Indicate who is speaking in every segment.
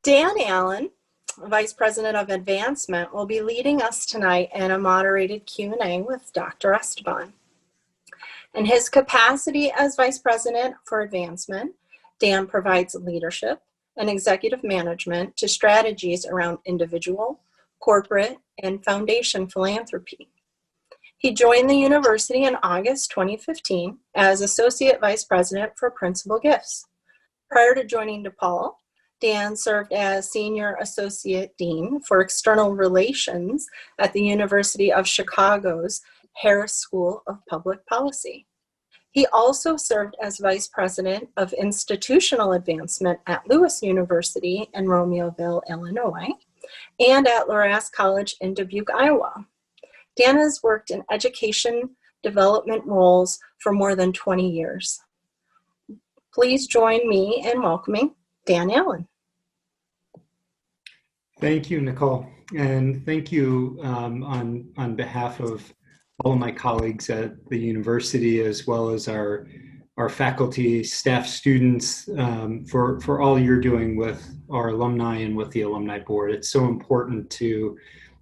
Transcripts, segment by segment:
Speaker 1: Dan Allen, Vice President of Advancement, will be leading us tonight in a moderated Q&A with Dr. Esteban. In his capacity as Vice President for Advancement, Dan provides leadership and executive management to strategies around individual, corporate, and foundation philanthropy. He joined the university in August 2015 as Associate Vice President for Principal Gifts. Prior to joining DePaul, Dan served as Senior Associate Dean for External Relations at the University of Chicago's Harris School of Public Policy. He also served as Vice President of Institutional Advancement at Lewis University in Romeoville, Illinois, and at Loras College in Dubuque, Iowa. Dan has worked in education development roles for more than 20 years. Please join me in welcoming Dan Allen.
Speaker 2: Thank you, Nicole, and thank you on behalf of all of my colleagues at the university, as well as our faculty, staff, students, for all you're doing with our alumni and with the alumni board. It's so important to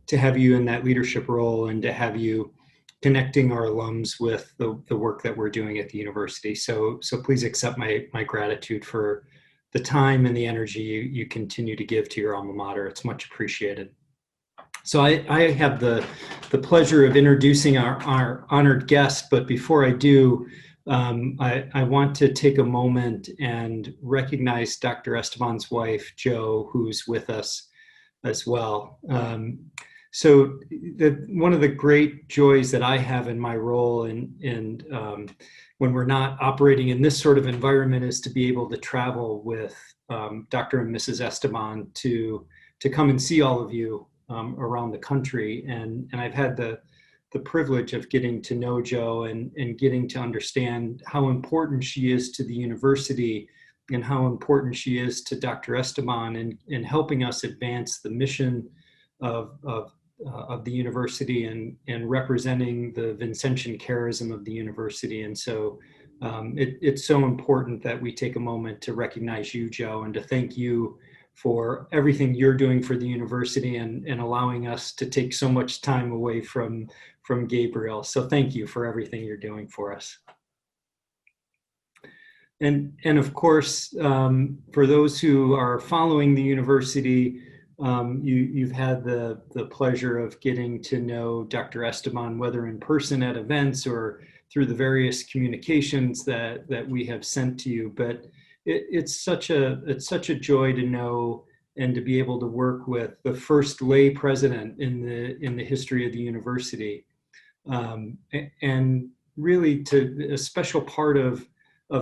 Speaker 2: have you in that leadership role and to have you connecting our alums with the work that we're doing at the university. So please accept my gratitude for the time and the energy you continue to give to your alma mater. It's much appreciated. So I have the pleasure of introducing our honored guest, but before I do, I want to take a moment and recognize Dr. Esteban's wife, Jo, who's with us as well. So one of the great joys that I have in my role and when we're not operating in this sort of environment is to be able to travel with Dr. and Mrs. Esteban to come and see all of you around the country. And I've had the privilege of getting to know Jo and getting to understand how important she is to the university and how important she is to Dr. Esteban in helping us advance the mission of the university and representing the Vincentian charism of the university. And so it's so important that we take a moment to recognize you, Jo, and to thank you for everything you're doing for the university and allowing us to take so much time away from Gabriel. So thank you for everything you're doing for us. And of course, for those who are following the university, you've had the pleasure of getting to know Dr. Esteban, whether in person at events or through the various communications that we have sent to you. But it's such a joy to know and to be able to work with the first lay president in the history of the university, and really a special part of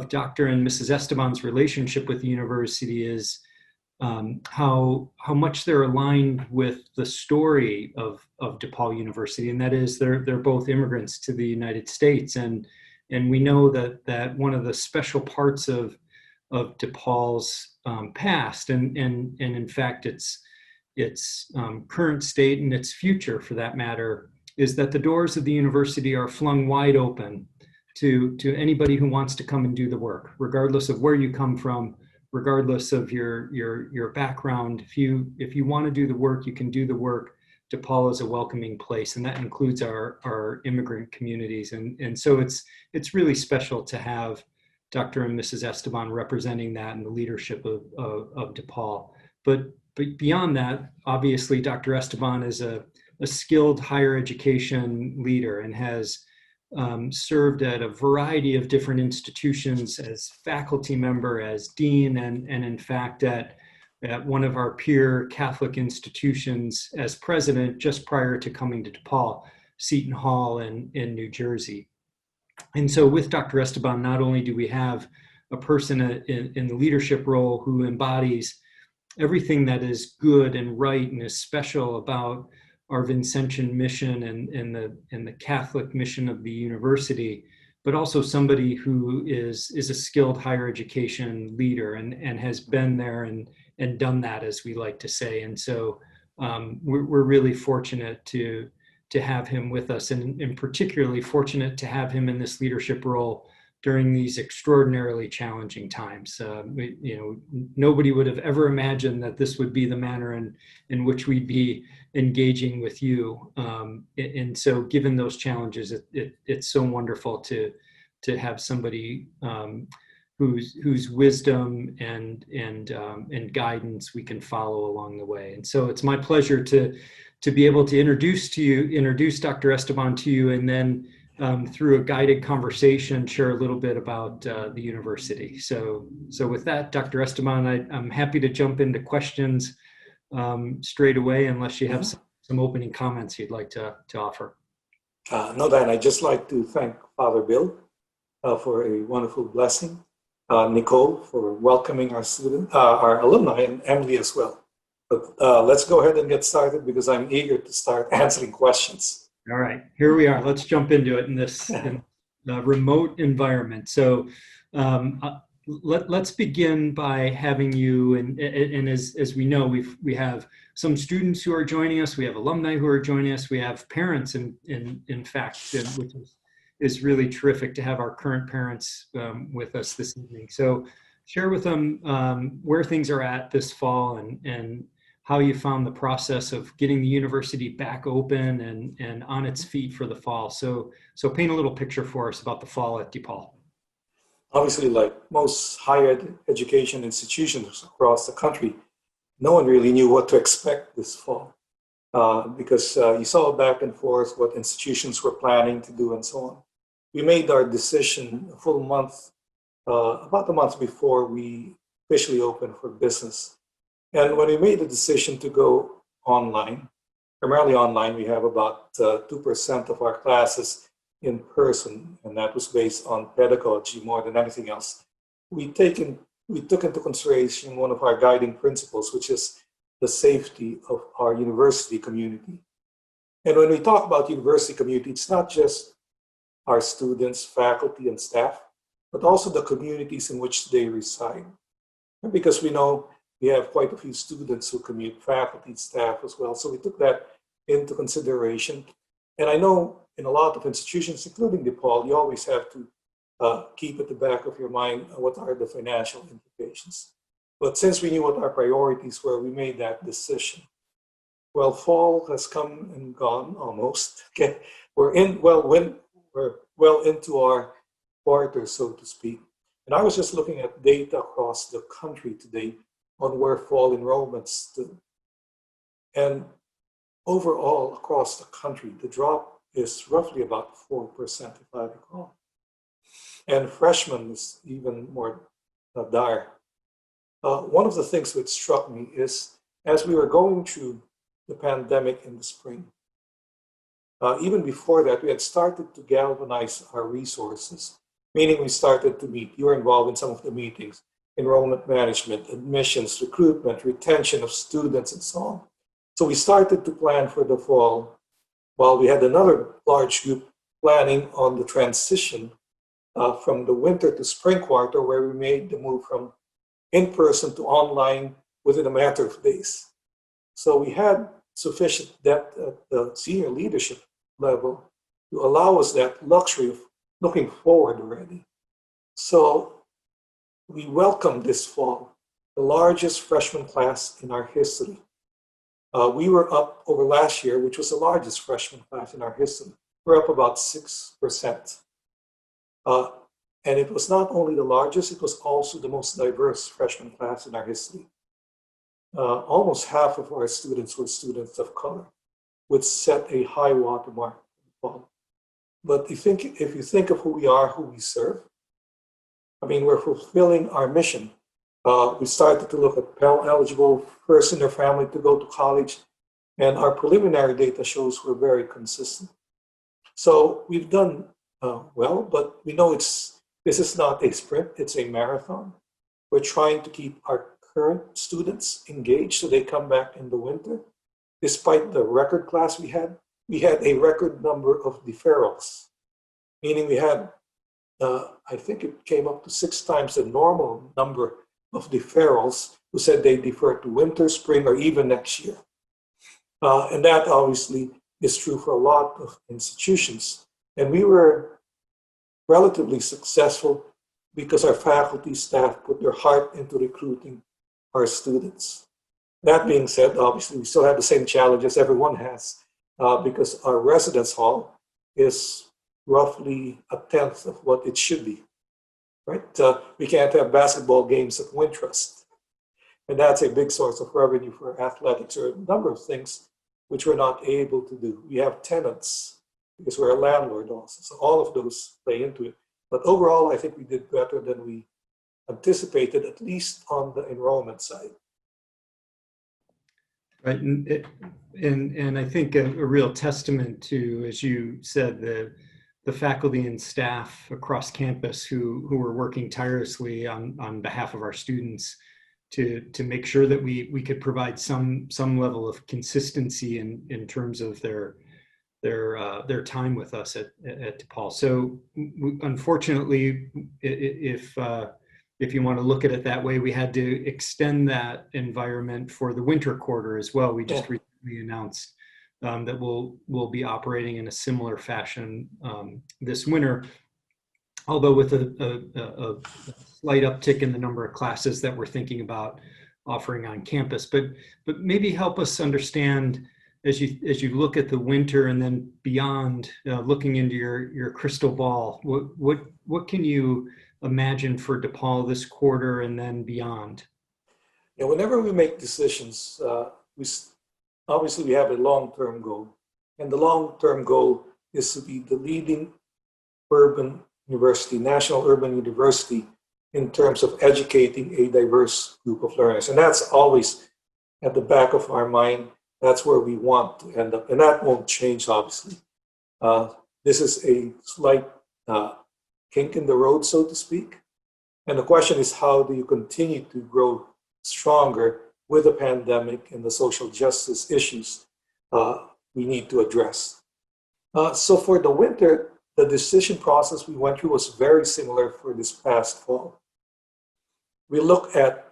Speaker 2: Dr. and Mrs. Esteban's relationship with the university is how much they're aligned with the story of DePaul University, and that is they're both immigrants to the United States, and we know that one of the special parts of DePaul's past and in fact its current state and its future, for that matter, is that the doors of the university are flung wide open to anybody who wants to come and do the work, regardless of where you come from, regardless of your background. If you want to do the work, you can do the work. DePaul is a welcoming place, and that includes our immigrant communities. And so it's really special to have Dr. and Mrs. Esteban representing that in the leadership of DePaul. But beyond that, obviously, Dr. Esteban is a skilled higher education leader and has served at a variety of different institutions as faculty member, as dean, and in fact at one of our peer Catholic institutions as president just prior to coming to DePaul, Seton Hall in New Jersey. And so with Dr. Esteban, not only do we have a person in the leadership role who embodies everything that is good and right and is special about our Vincentian mission and the Catholic mission of the university, but also somebody who is a skilled higher education leader and has been there and done that, as we like to say. And so we're really fortunate to have him with us, and particularly fortunate to have him in this leadership role during these extraordinarily challenging times. Nobody would have ever imagined that this would be the manner in which we'd be engaging with you. And so given those challenges, it's so wonderful to have somebody whose wisdom and guidance we can follow along the way. And so it's my pleasure to be able to introduce Dr. Esteban to you, and then through a guided conversation, share a little bit about the university. So with that, Dr. Esteban, I'm happy to jump into questions straight away, unless you have some opening comments you'd like to offer.
Speaker 3: No, Dan, I'd just like to thank Father Bill for a wonderful blessing, Nicole for welcoming our alumni, and Emily as well. But let's go ahead and get started, because I'm eager to start answering questions.
Speaker 2: All right, here we are. Let's jump into it in this remote environment. So let's begin by having you, and as we know, we have some students who are joining us, we have alumni who are joining us, we have parents, in fact, which is really terrific to have our current parents with us this evening. So share with them where things are at this fall, and how you found the process of getting the university back open and on its feet for the fall. So paint a little picture for us about the fall at DePaul.
Speaker 3: Obviously, like most higher education institutions across the country, no one really knew what to expect this fall, because you saw back and forth what institutions were planning to do and so on. We made our decision a full month, about a month before we officially opened for business. And when we made the decision to go online, primarily online, we have about 2% of our classes in person, and that was based on pedagogy more than anything else. We took into consideration one of our guiding principles, which is the safety of our university community. And when we talk about university community, it's not just our students, faculty, and staff, but also the communities in which they reside. And because we know we have quite a few students who commute, faculty, staff as well. So we took that into consideration. And I know in a lot of institutions, including DePaul, you always have to keep at the back of your mind what are the financial implications. But since we knew what our priorities were, we made that decision. Well, fall has come and gone almost. Okay, we're well into our quarter, so to speak. And I was just looking at data across the country today on where fall enrollment stood. And overall, across the country, the drop is roughly about 4%, if I recall. And freshmen is even more dire. One of the things that struck me is, as we were going through the pandemic in the spring, even before that, we had started to galvanize our resources, meaning we started to meet. You were involved in some of the meetings. Enrollment management, admissions, recruitment, retention of students, and so on. So we started to plan for the fall, while we had another large group planning on the transition from the winter to spring quarter, where we made the move from in-person to online within a matter of days. So we had sufficient depth at the senior leadership level to allow us that luxury of looking forward already. So we welcomed this fall the largest freshman class in our history. We were up over last year, which was the largest freshman class in our history. We're up about 6%. And it was not only the largest, it was also the most diverse freshman class in our history. Almost half of our students were students of color, which set a high watermark. But if you think of who we are, who we serve, I mean, we're fulfilling our mission. We started to look at Pell-eligible first in their family to go to college, and our preliminary data shows we're very consistent. So we've done well, but we know this is not a sprint, it's a marathon. We're trying to keep our current students engaged so they come back in the winter. Despite the record class we had a record number of deferrals, meaning we had, I think it came up to 6 times the normal number of deferrals who said they defer to winter, spring, or even next year. And that obviously is true for a lot of institutions. And we were relatively successful because our faculty staff put their heart into recruiting our students. That being said, obviously, we still have the same challenges everyone has because our residence hall is roughly a tenth of what it should be, right? We can't have basketball games at Wintrust. And that's a big source of revenue for athletics or a number of things which we're not able to do. We have tenants because we're a landlord also. So all of those play into it. But overall, I think we did better than we anticipated, at least on the enrollment side.
Speaker 2: Right, and I think a real testament to, as you said, the faculty and staff across campus who were working tirelessly on behalf of our students to make sure that we could provide some level of consistency in terms of their time with us at DePaul. So unfortunately, if you want to look at it that way, we had to extend that environment for the winter quarter as well. We just recently announced that we'll be operating in a similar fashion this winter, although with a slight uptick in the number of classes that we're thinking about offering on campus. But maybe help us understand, as you look at the winter and then beyond, looking into your crystal ball, what can you imagine for DePaul this quarter and then beyond?
Speaker 3: Yeah, whenever we make decisions, obviously we have a long-term goal, and the long-term goal is to be the leading urban university, national urban university, in terms of educating a diverse group of learners. And that's always at the back of our mind. That's where we want to end up, and that won't change, obviously. This is a slight kink in the road, so to speak. And the question is, how do you continue to grow stronger with the pandemic and the social justice issues we need to address? So for the winter, the decision process we went through was very similar for this past fall. We looked at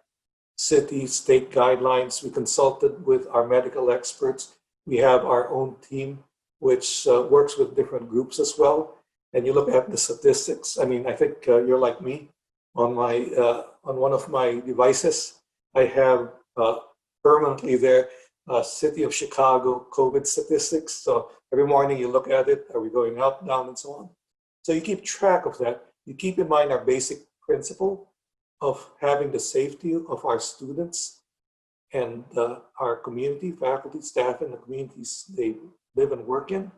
Speaker 3: city, state guidelines. We consulted with our medical experts. We have our own team, which works with different groups as well. And you look at the statistics. I mean, I think you're like me. On one of my devices, I have permanently there City of Chicago COVID statistics. So every morning you look at it, are we going up, down, and so on? So you keep track of that. You keep in mind our basic principle of having the safety of our students and our community, faculty, staff, and the communities they live and work in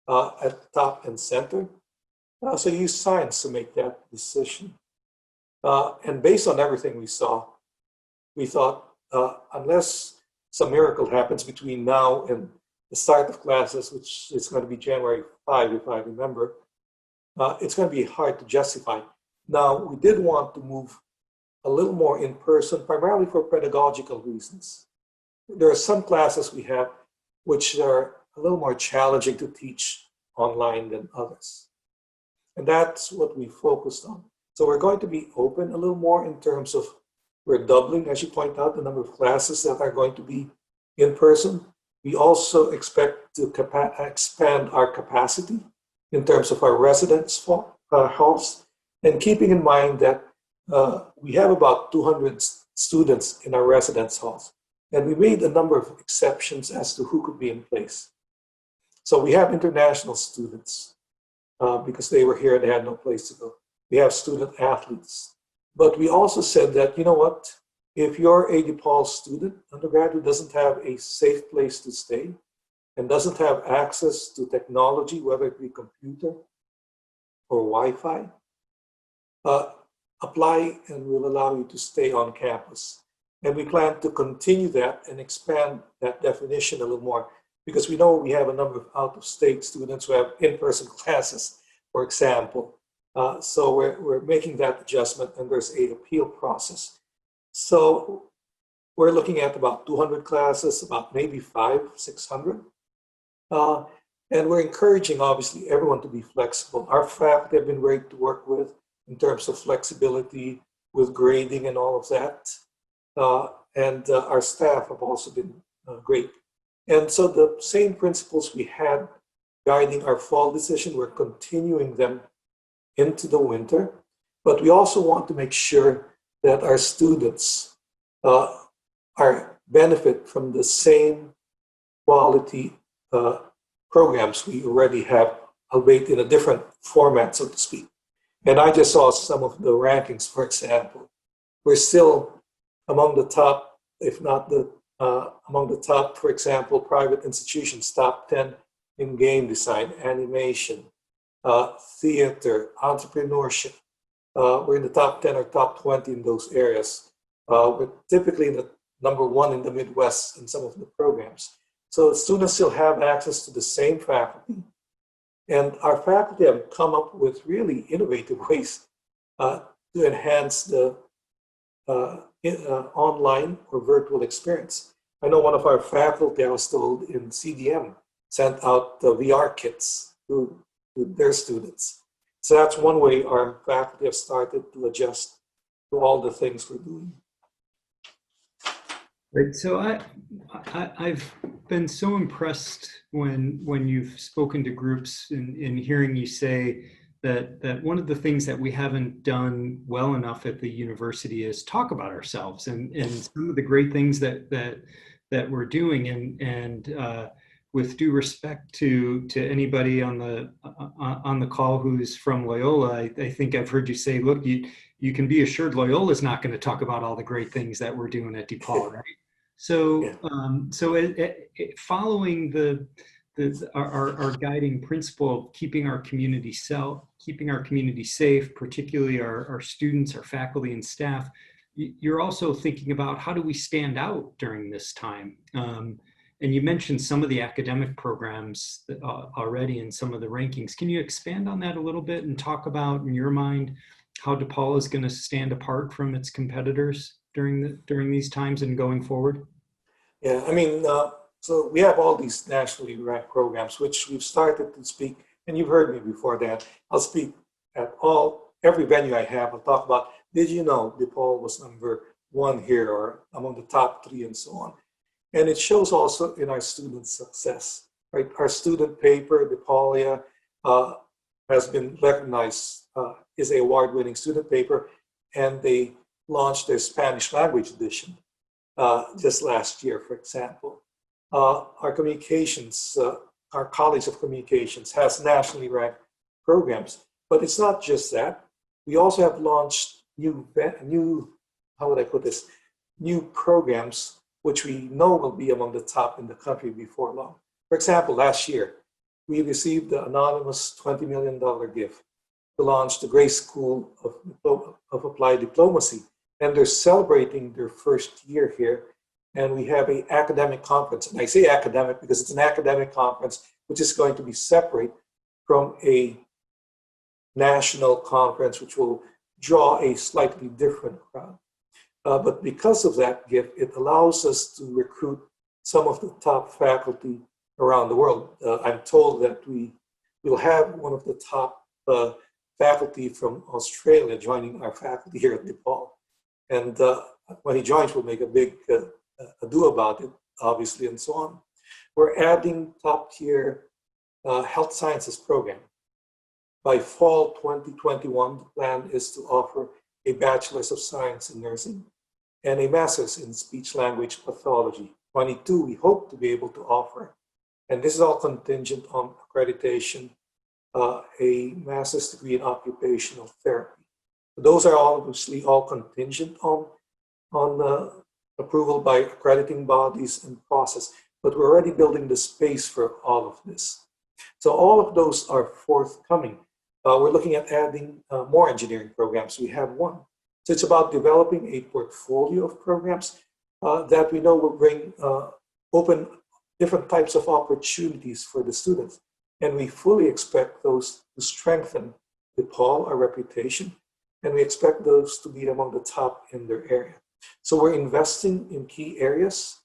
Speaker 3: at the top and center. So you use science to make that decision. And based on everything we saw, we thought unless some miracle happens between now and the start of classes, which is going to be January 5, if I remember, it's going to be hard to justify. Now, we did want to move a little more in person, primarily for pedagogical reasons. There are some classes we have which are a little more challenging to teach online than others. And that's what we focused on. So we're going to be open a little more in terms of, we're doubling, as you point out, the number of classes that are going to be in person. We also expect to expand our capacity in terms of our residence halls, and keeping in mind that we have about 200 students in our residence halls. And we made a number of exceptions as to who could be in place. So we have international students because they were here and they had no place to go. We have student athletes. But we also said that, you know what, if you're a DePaul student, undergrad, who doesn't have a safe place to stay and doesn't have access to technology, whether it be computer or Wi-Fi, apply and we'll allow you to stay on campus. And we plan to continue that and expand that definition a little more, because we know we have a number of out-of-state students who have in-person classes, for example. So we're making that adjustment, and there's an appeal process. So we're looking at about 200 classes, about maybe 500-600. And we're encouraging, obviously, everyone to be flexible. Our faculty have been great to work with in terms of flexibility with grading and all of that. And our staff have also been great. And so the same principles we had guiding our fall decision, we're continuing them into the winter, but we also want to make sure that our students are benefit from the same quality programs we already have, albeit in a different format, so to speak. And I just saw some of the rankings, for example. We're still among the top, if not among the top, for example, private institutions, top 10 in game design, animation, theater, entrepreneurship. We're in the top 10 or top 20 in those areas. We're typically in the number 1 in the Midwest in some of the programs. So students still have access to the same faculty. And our faculty have come up with really innovative ways to enhance the online or virtual experience. I know one of our faculty, I was told, in CDM, sent out the VR kits to their students. So that's one way our faculty have started to adjust to all the things we're doing.
Speaker 2: Right. So I've been so impressed when you've spoken to groups and hearing you say that one of the things that we haven't done well enough at the university is talk about ourselves and some of the great things that we're doing. And with due respect to anybody on the call who's from Loyola, I think I've heard you say, look, you can be assured Loyola's not going to talk about all the great things that we're doing at DePaul, right? So, yeah. Following our guiding principle of keeping our community safe, particularly our students, our faculty and staff, you're also thinking about how do we stand out during this time. And you mentioned some of the academic programs already in some of the rankings. Can you expand on that a little bit and talk about, in your mind, how DePaul is going to stand apart from its competitors during these times and going forward?
Speaker 3: Yeah, I mean, so we have all these nationally ranked programs, which we've started to speak, and you've heard me before that. I'll speak at every venue I have. I'll talk about, did you know DePaul was number 1 here or among the top 3 and so on. And it shows also in our student success, right? Our student paper, DePaulia, has been recognized, is an award-winning student paper, and they launched their Spanish language edition just last year, for example. Our communications, our College of Communications has nationally ranked programs, but it's not just that. We also have launched new, how would I put this, new programs which we know will be among the top in the country before long. For example, last year, we received the anonymous $20 million gift to launch the Grace School of Applied Diplomacy. And they're celebrating their first year here. And we have an academic conference. And I say academic because it's an academic conference, which is going to be separate from a national conference, which will draw a slightly different crowd. But because of that gift, it allows us to recruit some of the top faculty around the world. I'm told that we will have one of the top faculty from Australia joining our faculty here at DePaul. And when he joins, we'll make a big ado about it, obviously, and so on. We're adding top-tier health sciences program. By fall 2021, the plan is to offer a Bachelor's of Science in Nursing and a Master's in Speech Language Pathology. 22, we hope to be able to offer, and this is all contingent on accreditation, a Master's degree in Occupational Therapy. Those are obviously all contingent on approval by accrediting bodies and process, but we're already building the space for all of this. So all of those are forthcoming. We're looking at adding more engineering programs. We have one. So it's about developing a portfolio of programs that we know will bring open different types of opportunities for the students. And we fully expect those to strengthen DePaul, our reputation, and we expect those to be among the top in their area. So we're investing in key areas.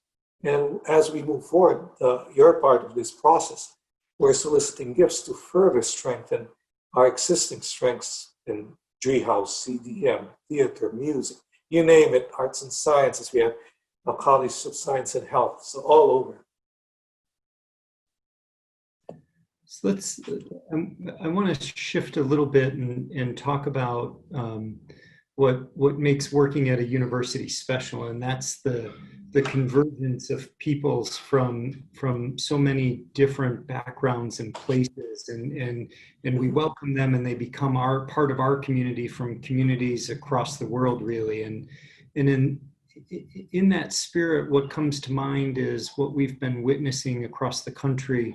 Speaker 3: And as we move forward, you're part of this process. We're soliciting gifts to further strengthen our existing strengths in Treehouse, CDM, theater, music, you name it, arts and sciences. We have a College of Science and Health, so all over.
Speaker 2: So I want to shift a little bit and talk about what makes working at a university special, and that's the convergence of peoples from so many different backgrounds and places, and we welcome them, and they become part of our community from communities across the world, really. And in that spirit, what comes to mind is what we've been witnessing across the country,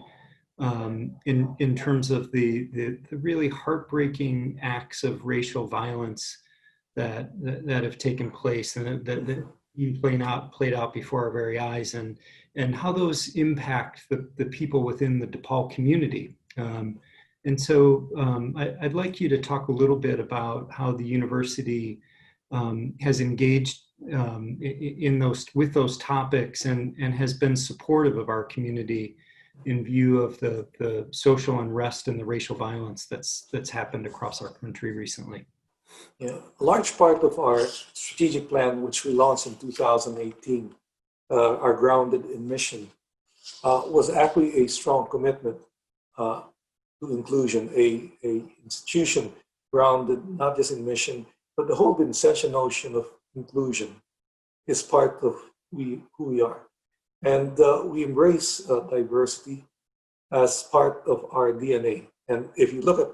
Speaker 2: in terms of the really heartbreaking acts of racial violence that have taken place, and that played out before our very eyes, and how those impact the people within the DePaul community. And so I'd like you to talk a little bit about how the university has engaged with those topics, and has been supportive of our community in view of the social unrest and the racial violence that's happened across our country recently.
Speaker 3: Yeah, a large part of our strategic plan, which we launched in 2018, are grounded in mission, was actually a strong commitment to inclusion, a institution grounded not just in mission, but the whole essential notion of inclusion is part of who we are. And we embrace diversity as part of our DNA. And if you look at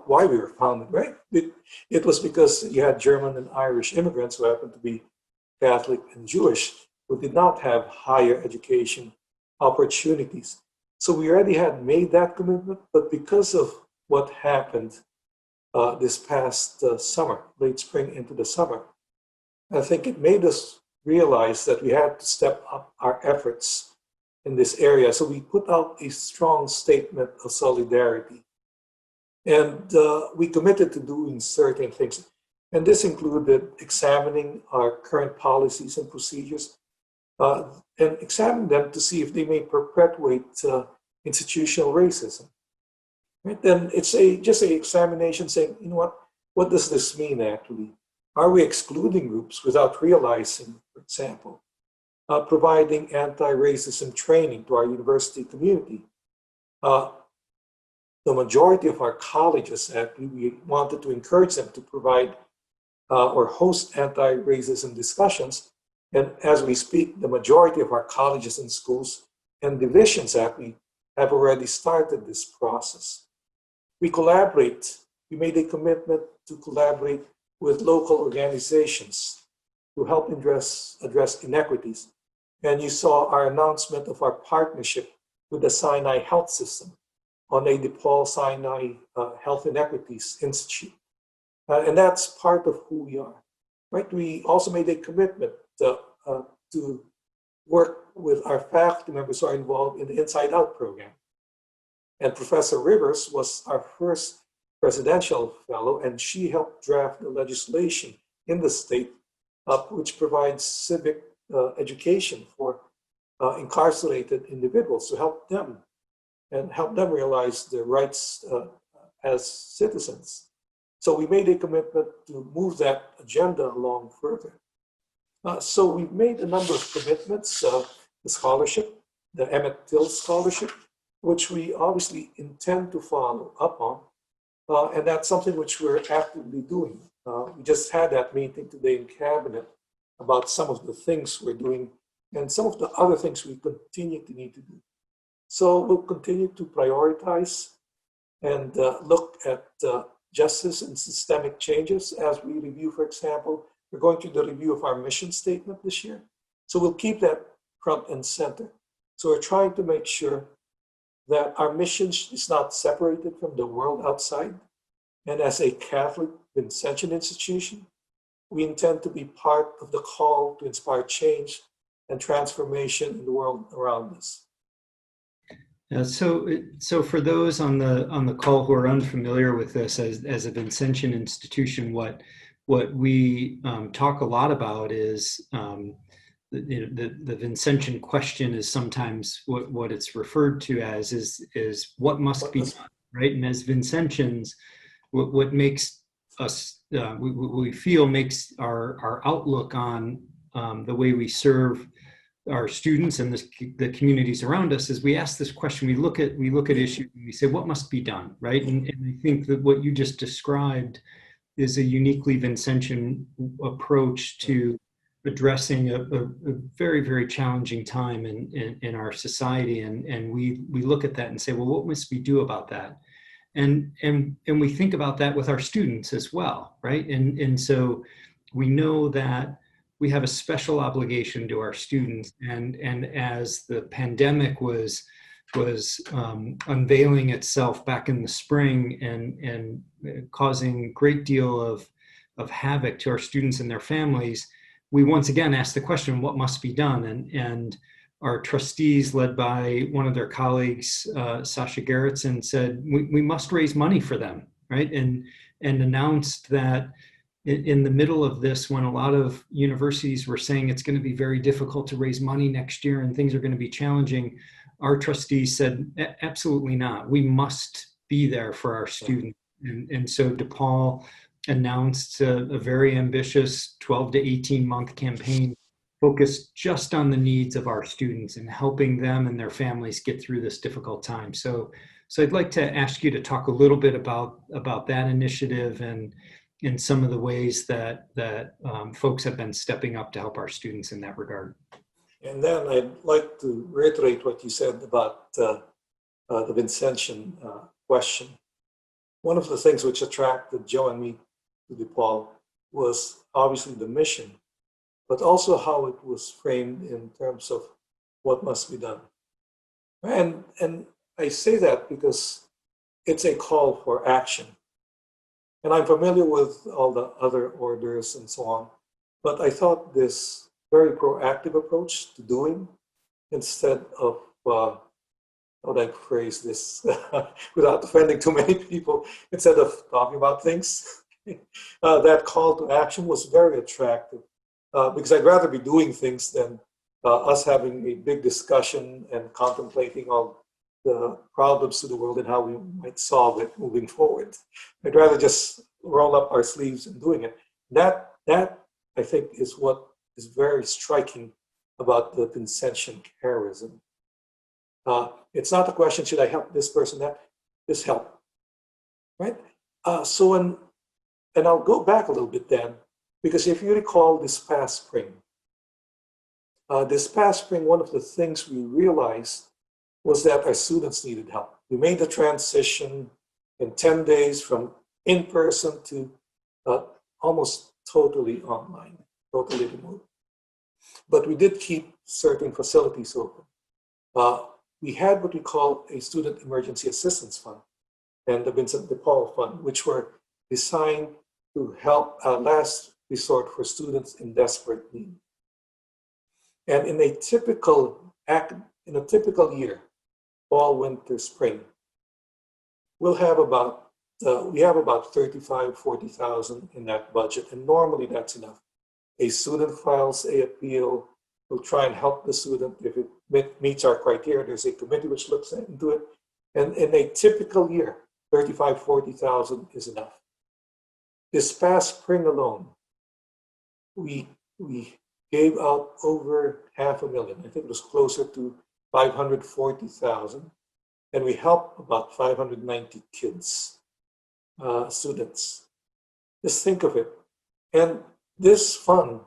Speaker 3: why we were founded, right? It was because you had German and Irish immigrants who happened to be Catholic and Jewish, who did not have higher education opportunities. So we already had made that commitment, but because of what happened this past summer, late spring into the summer, I think it made us realize that we had to step up our efforts in this area. So we put out a strong statement of solidarity. And we committed to doing certain things. And this included examining our current policies and procedures, and examining them to see if they may perpetuate institutional racism. Right? Then it's just an examination saying, you know what does this mean actually? Are we excluding groups without realizing, for example, providing anti-racism training to our university community? The majority of our colleges, actually, we wanted to encourage them to provide or host anti-racism discussions. And as we speak, the majority of our colleges and schools and divisions actually have already started this process. We made a commitment to collaborate with local organizations to help address inequities. And you saw our announcement of our partnership with the Sinai Health System on a DePaul Sinai Health Inequities Institute. And that's part of who we are, right? We also made a commitment to work with our faculty members who are involved in the Inside Out program. And Professor Rivers was our first presidential fellow, and she helped draft the legislation in the state which provides civic education for incarcerated individuals to help them realize their rights as citizens. So we made a commitment to move that agenda along further. So we've made a number of commitments, the scholarship, the Emmett Till Scholarship, which we obviously intend to follow up on. And that's something which we're actively doing. We just had that meeting today in Cabinet about some of the things we're doing and some of the other things we continue to need to do. So we'll continue to prioritize and look at justice and systemic changes as we review, for example, we're going through the review of our mission statement this year. So we'll keep that front and center. So we're trying to make sure that our mission is not separated from the world outside. And as a Catholic Vincentian institution, we intend to be part of the call to inspire change and transformation in the world around us.
Speaker 2: So for those on the call who are unfamiliar with this, as a Vincentian institution, what we talk a lot about is the Vincentian question is sometimes what it's referred to as is what must be done, right? And as Vincentians, what makes us we feel makes our outlook on the way we serve our students and the communities around us is we ask this question. We look at issues and we say, what must be done, right? And I think that what you just described is a uniquely Vincentian approach to addressing a very, very challenging time in our society. And we look at that and say, well, what must we do about that? And we think about that with our students as well, right? And so we know that we have a special obligation to our students. And as the pandemic was unveiling itself back in the spring and causing a great deal of havoc to our students and their families, we once again asked the question, what must be done? And our trustees, led by one of their colleagues, Sasha Gerritsen, said, we must raise money for them, right? And announced that in the middle of this, when a lot of universities were saying it's going to be very difficult to raise money next year and things are going to be challenging, our trustees said, absolutely not. We must be there for our students. And so DePaul announced a very ambitious 12 to 18 month campaign focused just on the needs of our students and helping them and their families get through this difficult time. So I'd like to ask you to talk a little bit about that initiative and in some of the ways that folks have been stepping up to help our students in that regard.
Speaker 3: And then I'd like to reiterate what you said about the Vincentian question. One of the things which attracted Joe and me to DePaul was obviously the mission, but also how it was framed in terms of what must be done. And I say that because it's a call for action. And I'm familiar with all the other orders and so on, but I thought this very proactive approach to doing, instead of, how would I phrase this without offending too many people, instead of talking about things, that call to action was very attractive because I'd rather be doing things than us having a big discussion and contemplating all the problems to the world and how we might solve it moving forward. I'd rather just roll up our sleeves and doing it. That I think is what is very striking about the Vincentian charism. It's not a question, should I help this person, that? Just help, right? And I'll go back a little bit then, because if you recall this past spring, one of the things we realized was that our students needed help. We made the transition in 10 days from in-person to almost totally online, totally remote. But we did keep certain facilities open. We had what we call a Student Emergency Assistance Fund and the Vincent DePaul Fund, which were designed to help last resort for students in desperate need. And in a typical year, fall, winter, spring, we have about 40,000 in that budget, and normally that's enough. A student files an appeal. We'll try and help the student. If it meets our criteria, there's a committee which looks into it. And in a typical year, 40,000 is enough. This past spring alone, we gave out over $500,000. I think it was closer to 540,000. And we helped about 590 kids, students. Just think of it. And this fund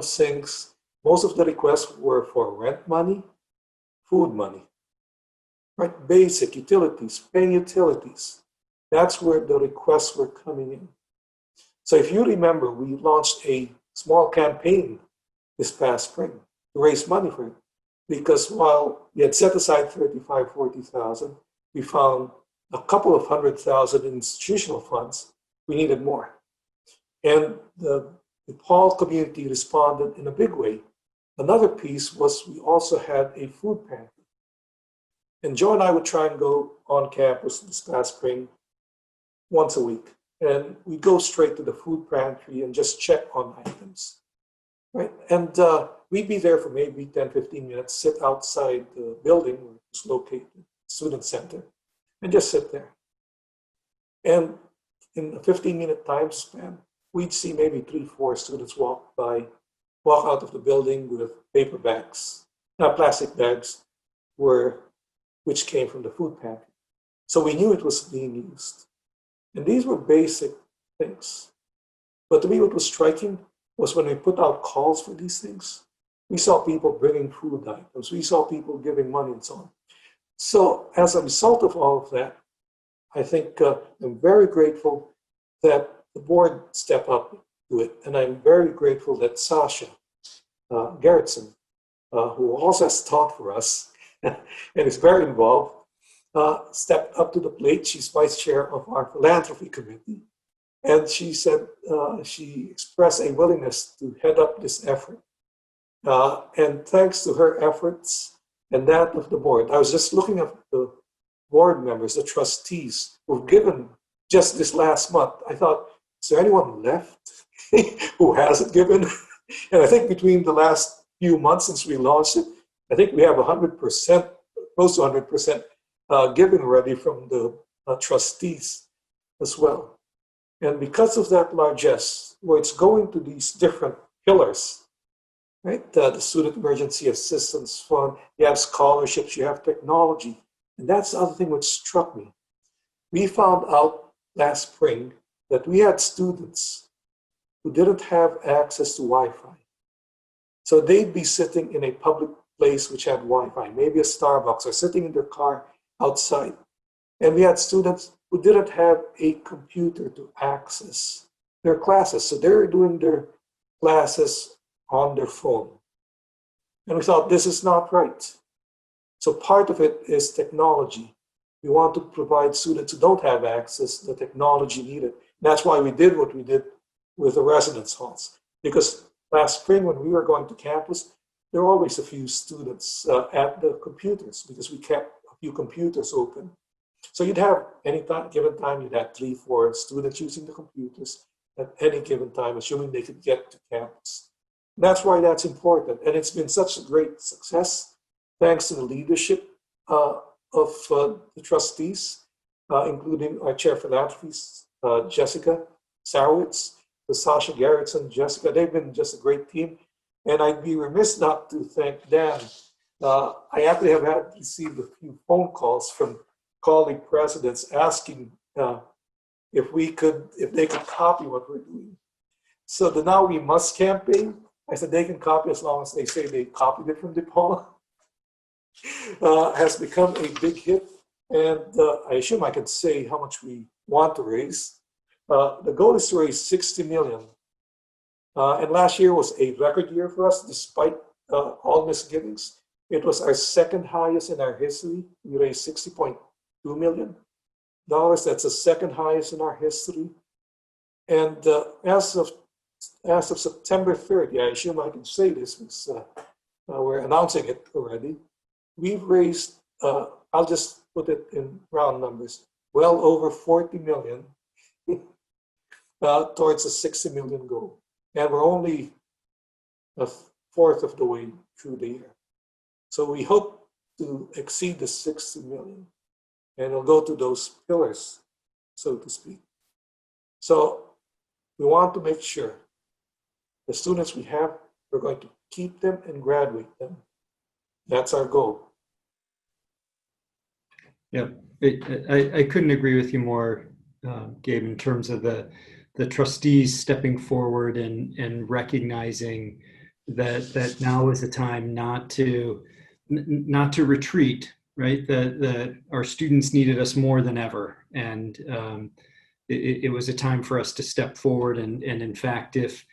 Speaker 3: sinks, most of the requests were for rent money, food money, right? Basic utilities, paying utilities. That's where the requests were coming in. So if you remember, we launched a small campaign this past spring to raise money for it. Because while we had set aside 40,000, we found a couple of 100,000 in institutional funds. We needed more. And the DePaul community responded in a big way. Another piece was we also had a food pantry. And Joe and I would try and go on campus this past spring once a week. And we'd go straight to the food pantry and just check on items, right? And we'd be there for maybe 10, 15 minutes, sit outside the building where it's located, student center, and just sit there. And in a 15-minute time span, we'd see maybe 3, 4 students walk out of the building with paper bags plastic bags which came from the food pantry. So we knew it was being used. And these were basic things. But to me, what was striking was when we put out calls for these things, we saw people bringing food items, we saw people giving money and so on. So as a result of all of that, I think I'm very grateful that the board stepped up to it. And I'm very grateful that Sasha Gerritsen, who also has taught for us and is very involved, stepped up to the plate. She's vice chair of our philanthropy committee. And she said she expressed a willingness to head up this effort. And thanks to her efforts and that of the board, I was just looking at the board members, the trustees who've given just this last month. I thought, is there anyone left who hasn't given? And I think between the last few months since we launched it, I think we have 100%, close to 100% giving already from the trustees as well. And because of that largesse, where it's going to these different pillars, right? The Student Emergency Assistance Fund, you have scholarships, you have technology. And that's the other thing which struck me. We found out last spring that we had students who didn't have access to Wi-Fi. So they'd be sitting in a public place which had Wi-Fi, maybe a Starbucks, or sitting in their car outside. And we had students who didn't have a computer to access their classes. So they were doing their classes on their phone. And we thought, this is not right. So part of it is technology. We want to provide students who don't have access to the technology needed. That's why we did what we did with the residence halls. Because last spring when we were going to campus, there were always a few students at the computers because we kept a few computers open. So you'd have any given time, you'd have 3-4 students using the computers at any given time, assuming they could get to campus. And that's why that's important. And it's been such a great success, thanks to the leadership of the trustees, including our chair of philanthropies, Jessica Sarowitz, the Sasha Gerritsen, Jessica. They've been just a great team. And I'd be remiss not to thank Dan. I actually have received a few phone calls from colleague presidents asking if they could copy what we're doing. So the Now We Must campaign, I said they can copy as long as they say they copied it from DePaul, has become a big hit. And I assume I can say how much we want to raise. The goal is to raise $60 million. And last year was a record year for us, despite all misgivings. It was our second highest in our history. We raised $60.2 million. That's the second highest in our history. And as of September 30, I assume I can say this because we're announcing it already. We've raised, I'll just put it in round numbers, well over 40 million towards the 60 million goal. And we're only a fourth of the way through the year. So we hope to exceed the 60 million. And it'll go to those pillars, so to speak. So we want to make sure the students we have, we're going to keep them and graduate them. That's our goal.
Speaker 2: Yeah, I couldn't agree with you more, Gabe, in terms of the trustees stepping forward and recognizing that now is the time not to retreat, right? That our students needed us more than ever. And it was a time for us to step forward. And in fact, if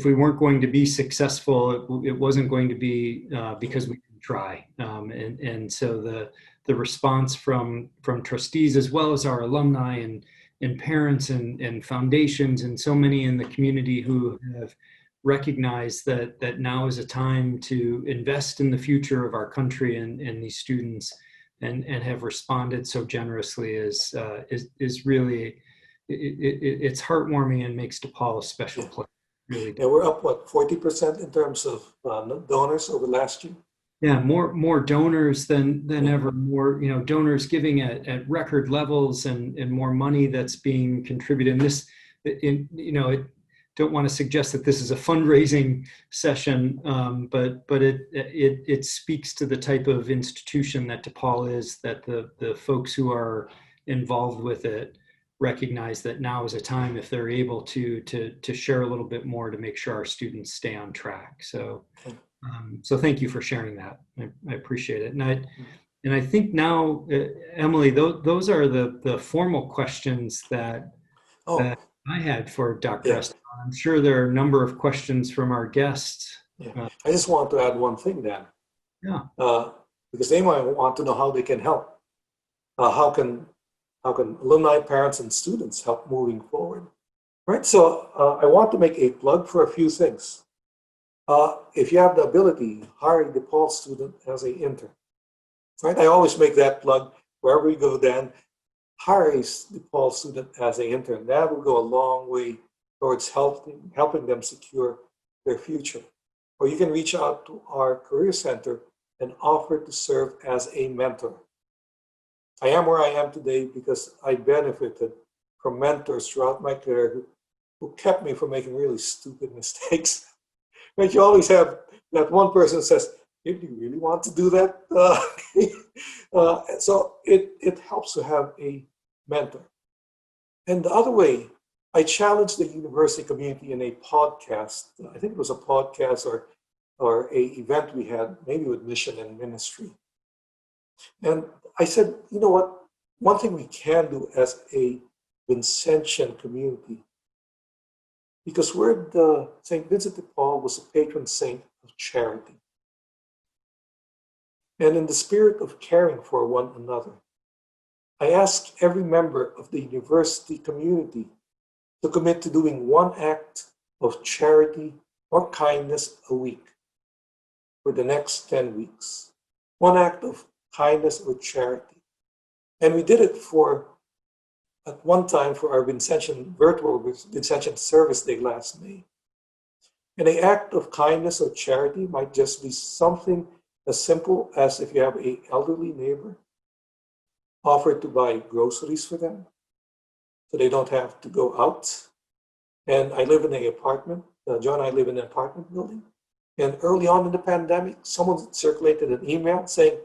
Speaker 2: we weren't going to be successful, it wasn't going to be because we didn't try. And so the response from trustees, as well as our alumni and parents and foundations and so many in the community who have recognized that now is a time to invest in the future of our country and these students and have responded so generously is really, it's heartwarming and makes DePaul a special place. Really.
Speaker 3: Yeah, we're up, what, 40% in terms of donors over last year?
Speaker 2: Yeah, more donors than ever, more donors giving at record levels and more money that's being contributed. And this, don't want to suggest that this is a fundraising session, but it speaks to the type of institution that DePaul is, that the folks who are involved with it recognize that now is a time, if they're able to share a little bit more to make sure our students stay on track. So so thank you for sharing that. I appreciate it. And I think now, Emily, those are the formal questions that I had for Dr. Esteban. I'm sure there are a number of questions from our guests.
Speaker 3: I just want to add one thing, Dan.
Speaker 2: Yeah.
Speaker 3: Because they might want to know how they can help. How can alumni, parents, and students help moving forward? Right. So I want to make a plug for a few things. If you have the ability, hire a DePaul student as an intern. Right. I always make that plug wherever we go, Dan. Hire a DePaul student as an intern. That will go a long way towards helping them secure their future. Or you can reach out to our Career Center and offer to serve as a mentor. I am where I am today because I benefited from mentors throughout my career who kept me from making really stupid mistakes. But you always have that one person who says, "Do you really want to do that?" So it helps to have a mentor. And the other way, I challenged the university community in a podcast. I think it was a podcast or a event we had, maybe with Mission and Ministry. And I said, you know what? One thing we can do as a Vincentian community, because St. Vincent de Paul was a patron saint of charity. And in the spirit of caring for one another, I asked every member of the university community to commit to doing one act of charity or kindness a week for the next 10 weeks. One act of kindness or charity. And we did it at one time for our virtual Vincentian Service Day last May. And an act of kindness or charity might just be something as simple as, if you have an elderly neighbor, offer to buy groceries for them so they don't have to go out. And I live in an apartment. John and I live in an apartment building. And early on in the pandemic, someone circulated an email saying,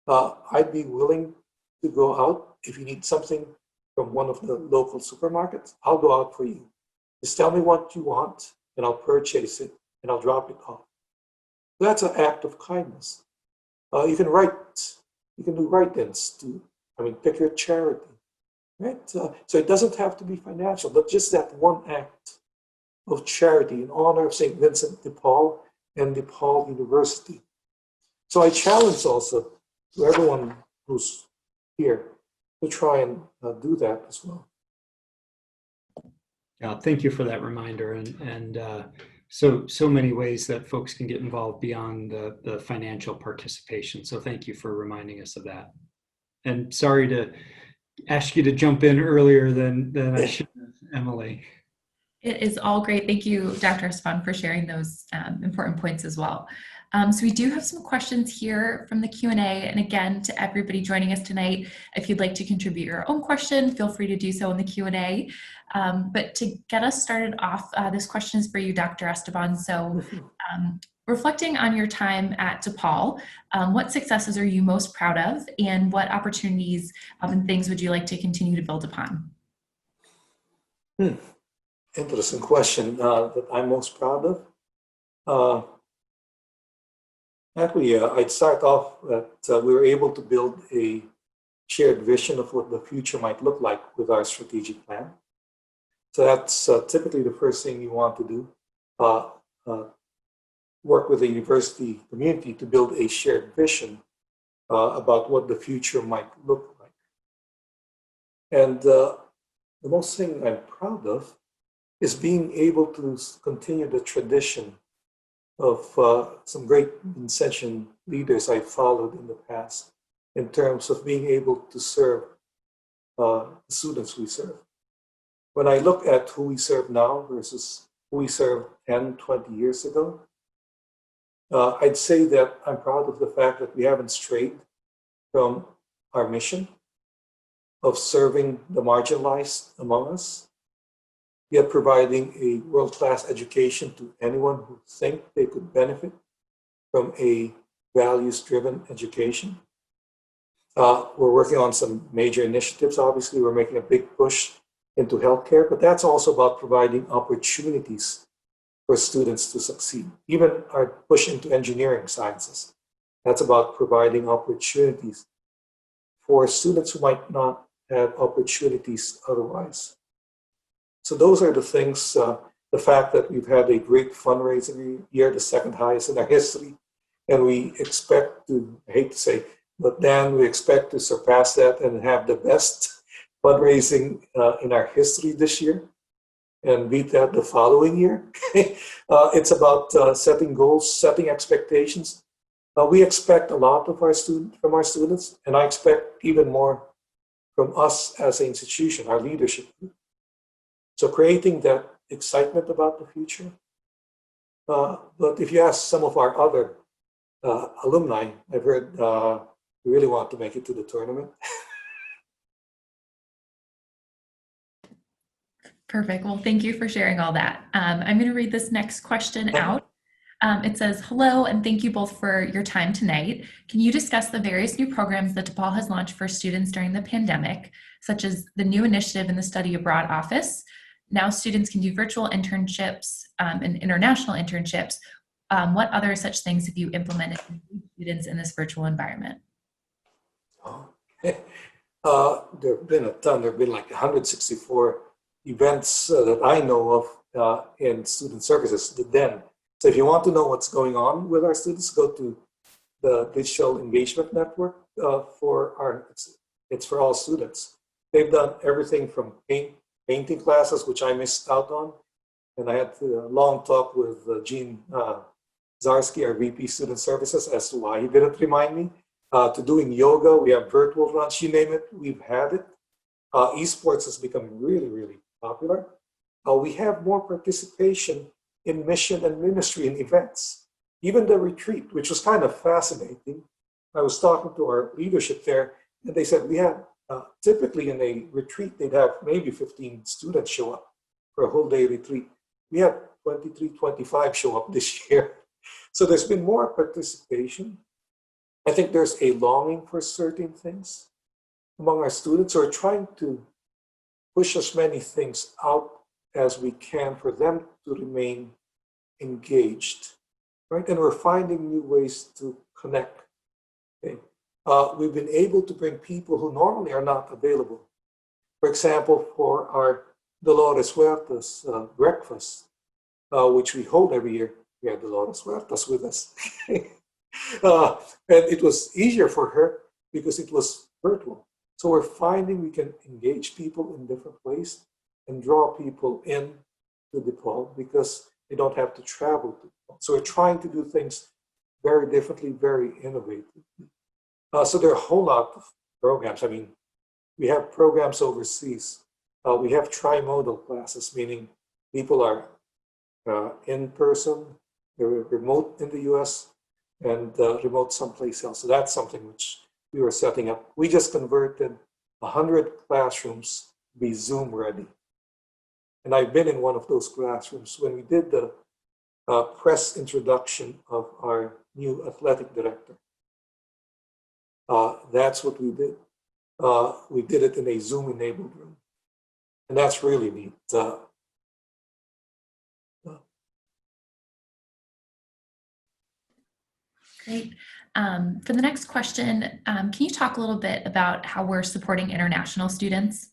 Speaker 3: I'd be willing to go out if you need something from one of the local supermarkets. I'll go out for you. Just tell me what you want and I'll purchase it and I'll drop it off. That's an act of kindness. You can do write-ins too. Pick your charity, right? So it doesn't have to be financial, but just that one act of charity in honor of St. Vincent de Paul and DePaul University. So I challenge also to everyone who's here to try and do that as well.
Speaker 2: Yeah, thank you for that reminder. And so many ways that folks can get involved beyond the financial participation. So thank you for reminding us of that. And sorry to ask you to jump in earlier than I should have, Emily.
Speaker 4: It is all great. Thank you, Dr. Esteban, for sharing those important points as well. So we do have some questions here from the Q&A. And again, to everybody joining us tonight, if you'd like to contribute your own question, feel free to do so in the Q&A. But to get us started off, this question is for you, Dr. Esteban. So reflecting on your time at DePaul, what successes are you most proud of, and what opportunities and things would you like to continue to build upon?
Speaker 3: Interesting question that I'm most proud of. Actually, I'd start off that we were able to build a shared vision of what the future might look like with our strategic plan. So that's typically the first thing you want to do. Work with the university community to build a shared vision about what the future might look like. And the most thing I'm proud of is being able to continue the tradition of some great Vincentian leaders I followed in the past in terms of being able to serve the students we serve. When I look at who we serve now versus who we served 10, 20 years ago, I'd say that I'm proud of the fact that we haven't strayed from our mission of serving the marginalized among us. yet providing a world-class education to anyone who think they could benefit from a values-driven education. We're working on some major initiatives. Obviously, we're making a big push into healthcare, but that's also about providing opportunities for students to succeed. Even our push into engineering sciences, that's about providing opportunities for students who might not have opportunities otherwise. So those are the things, the fact that we've had a great fundraising year, the second highest in our history, and we expect to, I hate to say, but then we expect to surpass that and have the best fundraising in our history this year and beat that the following year. It's about setting goals, setting expectations. We expect a lot of from our students, and I expect even more from us as an institution, our leadership group. So creating that excitement about the future. But if you ask some of our other alumni, I've heard we really want to make it to the tournament.
Speaker 4: Perfect. Well, thank you for sharing all that. I'm going to read this next question out. It says, hello, and thank you both for your time tonight. Can you discuss the various new programs that DePaul has launched for students during the pandemic, such as the new initiative in the Study Abroad office? Now students can do virtual internships and international internships. What other such things have you implemented for students in this virtual environment?
Speaker 3: There have been a ton. There have been like 164 events that I know of in student services, the DEN. So if you want to know what's going on with our students, go to the Digital Engagement Network it's for all students. They've done everything from painting classes, which I missed out on. And I had a long talk with Gene Zarsky, our VP Student Services, as to why he didn't remind me. To doing yoga, we have virtual runs, you name it, we've had it. Esports has become really, really popular. We have more participation in mission and ministry and events. Even the retreat, which was kind of fascinating. I was talking to our leadership there, and they said we had typically in a retreat, they'd have maybe 15 students show up for a whole day retreat. We had 23, 25 show up this year. So there's been more participation. I think there's a longing for certain things among our students who are trying to push as many things out as we can for them to remain engaged, right? And we're finding new ways to connect. Okay? We've been able to bring people who normally are not available. For example, for our Dolores Huertas breakfast, which we hold every year, we had Dolores Huertas with us. And it was easier for her because it was virtual. So we're finding we can engage people in different ways and draw people in to DePaul because they don't have to travel to DePaul. So we're trying to do things very differently, very innovatively. So there are a whole lot of programs. I mean, we have programs overseas. We have tri-modal classes, meaning people are in person, they're remote in the US, and remote someplace else. So that's something which we were setting up. We just converted 100 classrooms to be Zoom ready. And I've been in one of those classrooms when we did the press introduction of our new athletic director. That's what we did. We did it in a Zoom-enabled room. And that's really neat.
Speaker 4: Great. For the next question, can you talk a little bit about how we're supporting international students?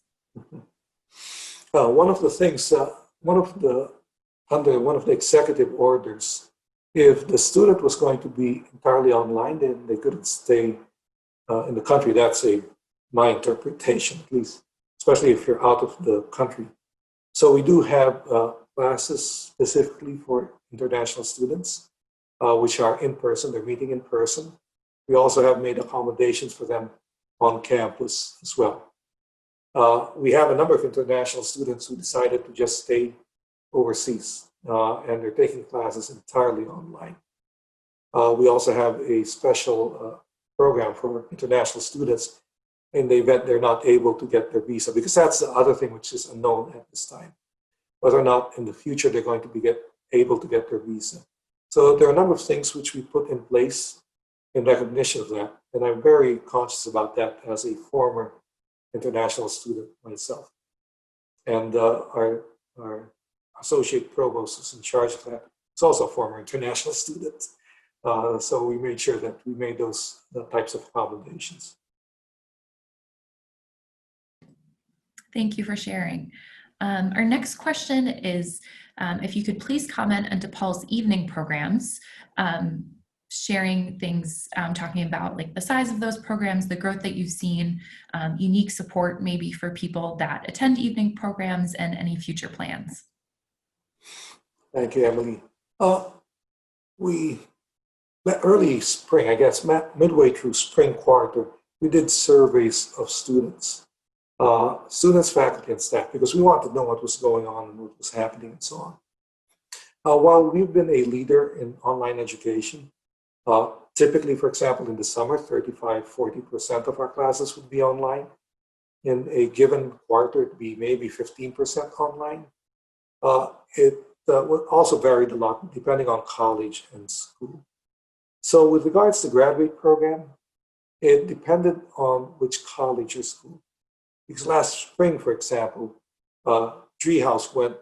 Speaker 3: One of the things, under one of the executive orders, if the student was going to be entirely online, then they couldn't stay in the country. That's my interpretation, at least, especially if you're out of the country. So we do have classes specifically for international students, which are in person, they're meeting in person. We also have made accommodations for them on campus as well. We have a number of international students who decided to just stay overseas, and they're taking classes entirely online. We also have a special program for international students in the event they're not able to get their visa, because that's the other thing which is unknown at this time. whether or not in the future they're going to be able to get their visa. So there are a number of things which we put in place in recognition of that, and I'm very conscious about that as a former international student myself. And our associate provost who's in charge of that is also a former international student. So we made sure that we made those types of accommodations.
Speaker 4: Thank you for sharing. Our next question is if you could please comment on DePaul's evening programs, sharing things, talking about like the size of those programs, the growth that you've seen, unique support maybe for people that attend evening programs, and any future plans.
Speaker 3: Thank you, Emily. Early spring, I guess, midway through spring quarter, we did surveys of students, faculty, and staff, because we wanted to know what was going on and what was happening and so on. While we've been a leader in online education, typically, for example, in the summer, 35–40% of our classes would be online. In a given quarter, it'd be maybe 15% online. It would also vary a lot depending on college and school. So with regards to graduate program, it depended on which college or school. Because last spring, for example, Treehouse went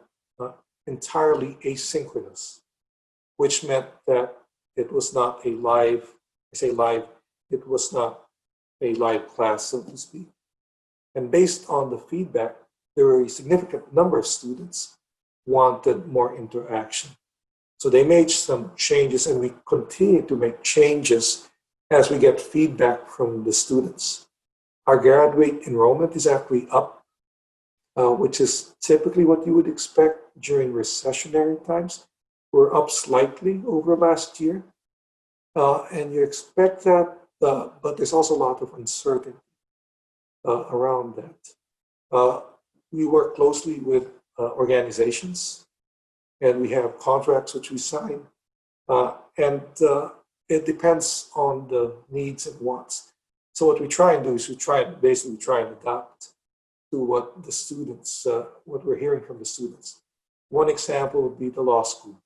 Speaker 3: entirely asynchronous, which meant that it was not a live, it was not a live class, so to speak. And based on the feedback, there were a significant number of students who wanted more interaction. So they made some changes, and we continue to make changes as we get feedback from the students. Our graduate enrollment is actually up, which is typically what you would expect during recessionary times. We're up slightly over last year, and you expect that, but there's also a lot of uncertainty around that. We work closely with organizations, and we have contracts which we sign, and it depends on the needs and wants. So what we try and do is we try and adapt to what the students, what we're hearing from the students. One example would be the law school.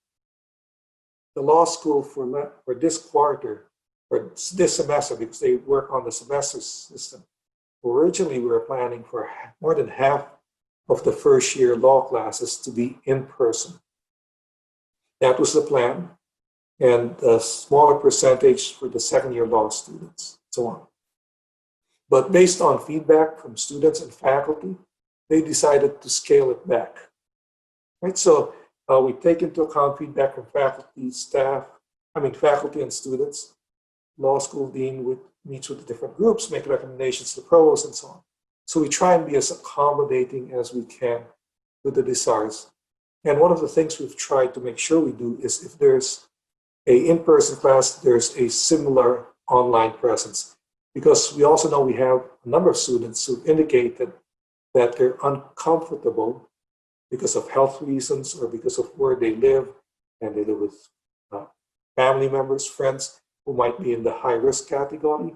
Speaker 3: The law school for this quarter, or this semester, because they work on the semester system, originally we were planning for more than half of the first year law classes to be in person. That was the plan, and a smaller percentage for the second year law students, so on. But based on feedback from students and faculty, they decided to scale it back. Right? So we take into account feedback from faculty, faculty and students. Law school dean meets with the different groups, make recommendations to provost, and so on. So we try and be as accommodating as we can with the desires. And one of the things we've tried to make sure we do is if there's an in-person class, there's a similar online presence. Because we also know we have a number of students who indicated that they're uncomfortable because of health reasons or because of where they live, and they live with family members, friends who might be in the high-risk category.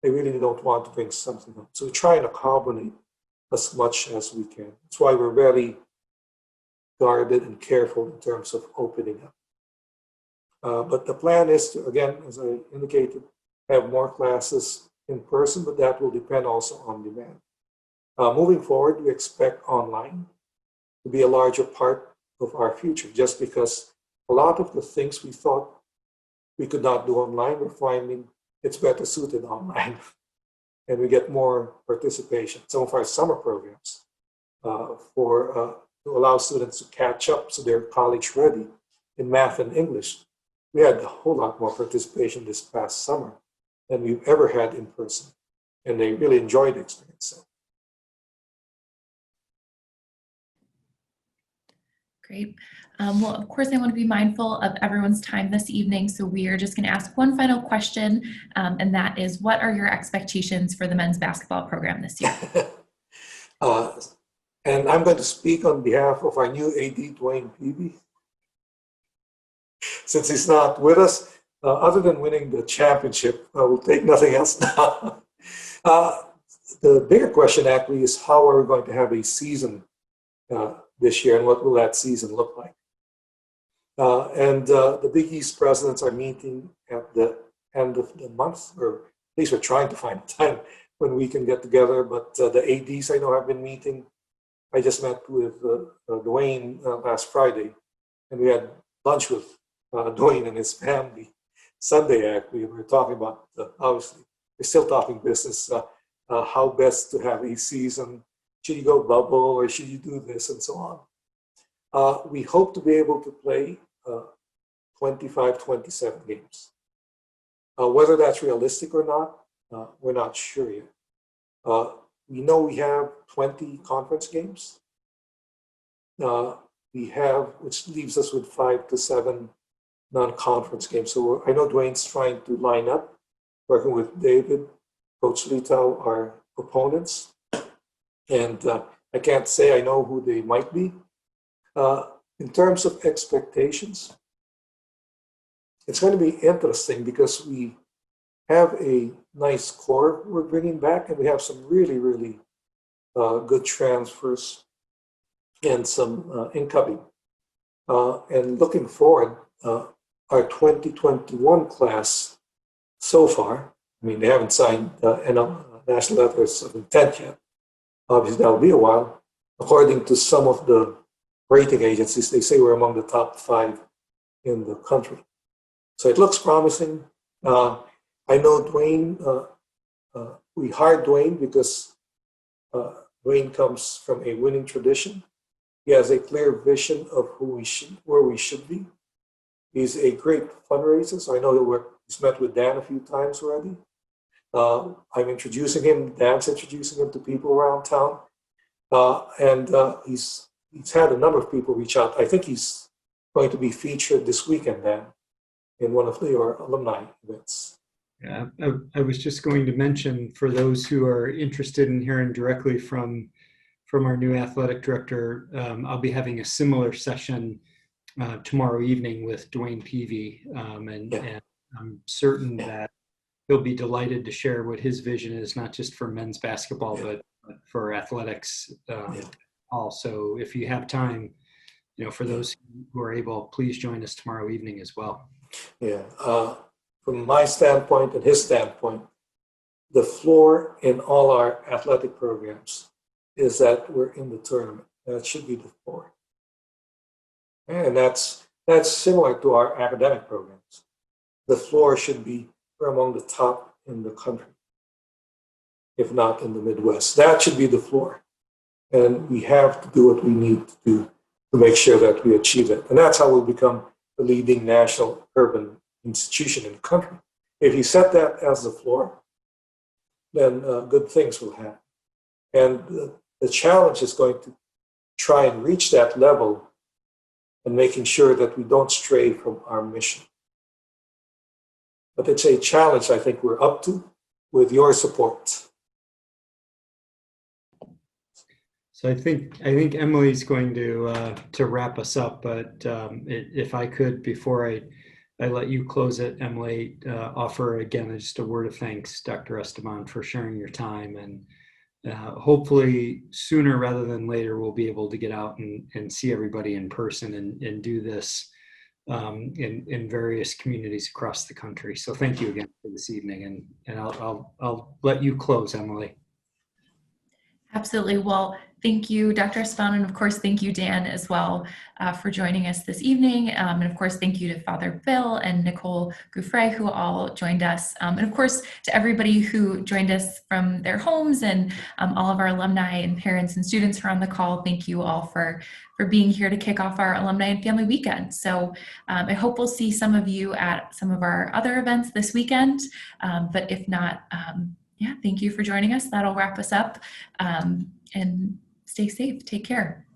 Speaker 3: They really don't want to bring something up. So we try and accommodate as much as we can. That's why we're very guarded and careful in terms of opening up. But the plan is to, again, as I indicated, have more classes in person, but that will depend also on demand. Moving forward, we expect online to be a larger part of our future, just because a lot of the things we thought we could not do online, we're finding it's better suited online, and we get more participation. Some of our summer programs to allow students to catch up so they're college ready in math and English. We had a whole lot more participation this past summer than we've ever had in person, and they really enjoyed the experience.
Speaker 4: Great. Well, of course, I want to be mindful of everyone's time this evening, so we are just going to ask one final question, and that is, what are your expectations for the men's basketball program this year?
Speaker 3: And I'm going to speak on behalf of our new AD, Dwayne Peavy. Since he's not with us, other than winning the championship, we'll take nothing else now. The bigger question actually is, how are we going to have a season this year, and what will that season look like? The Big East presidents are meeting at the end of the month, or at least we're trying to find time when we can get together. But the ADs I know have been meeting. I just met with Dwayne last Friday, and we had lunch with Dwayne and his family Sunday. Actually, we were talking about obviously we're still talking business, how best to have a season. Should you go bubble or should you do this and so on? We hope to be able to play 25, 27 games. Whether that's realistic or not, we're not sure yet. We know we have 20 conference games. We have, which leaves us with 5 to 7 non-conference games. So I know Dwayne's trying to line up, working with David, Coach Litau, our opponents. And I can't say I know who they might be. In terms of expectations, it's going to be interesting because we have a nice core we're bringing back, and we have some really, really good transfers and some incoming. And looking forward, our 2021 class so far, I mean, they haven't signed national letters of intent yet. Obviously, that'll be a while. According to some of the rating agencies, they say we're among the top 5 in the country. So it looks promising. I know Dwayne, we hired Dwayne because Dwayne comes from a winning tradition. He has a clear vision of where we should be. He's a great fundraiser, so I know he's met with Dan a few times already. I'm introducing him, Dan's introducing him to people around town. And he's had a number of people reach out. I think he's going to be featured this weekend, Dan, in one of your alumni events.
Speaker 2: Yeah, I was just going to mention, for those who are interested in hearing directly from our new athletic director, I'll be having a similar session tomorrow evening with Dwayne Peavy, and I'm certain that he'll be delighted to share what his vision is, not just for men's basketball, but for athletics also. If you have time, for those who are able, please join us tomorrow evening as well.
Speaker 3: Yeah. From my standpoint and his standpoint, the floor in all our athletic programs is that we're in the tournament. That should be the floor. And that's similar to our academic programs. The floor should be we're among the top in the country, if not in the Midwest. That should be the floor. And we have to do what we need to do to make sure that we achieve it. And that's how we'll become the leading national urban institution in the country. If you set that as the floor, then good things will happen. And the challenge is going to try and reach that level and making sure that we don't stray from our mission. But it's a challenge I think we're up to with your support.
Speaker 2: So I think Emily's going to wrap us up, but if I could, before I let you close it, Emily, offer again just a word of thanks, Dr. Esteban, for sharing your time, and hopefully sooner rather than later we'll be able to get out and see everybody in person and do this in various communities across the country. So thank you again for this evening, and I'll let you close, Emily.
Speaker 4: Absolutely. Well, thank you, Dr. Esteban, and of course, thank you, Dan, as well, for joining us this evening. And of course, thank you to Father Bill and Nicole Gouffre, who all joined us. And of course, to everybody who joined us from their homes, and all of our alumni and parents and students who are on the call. Thank you all for being here to kick off our Alumni and Family Weekend. So I hope we'll see some of you at some of our other events this weekend. But if not, thank you for joining us. That'll wrap us up, and stay safe. Take care.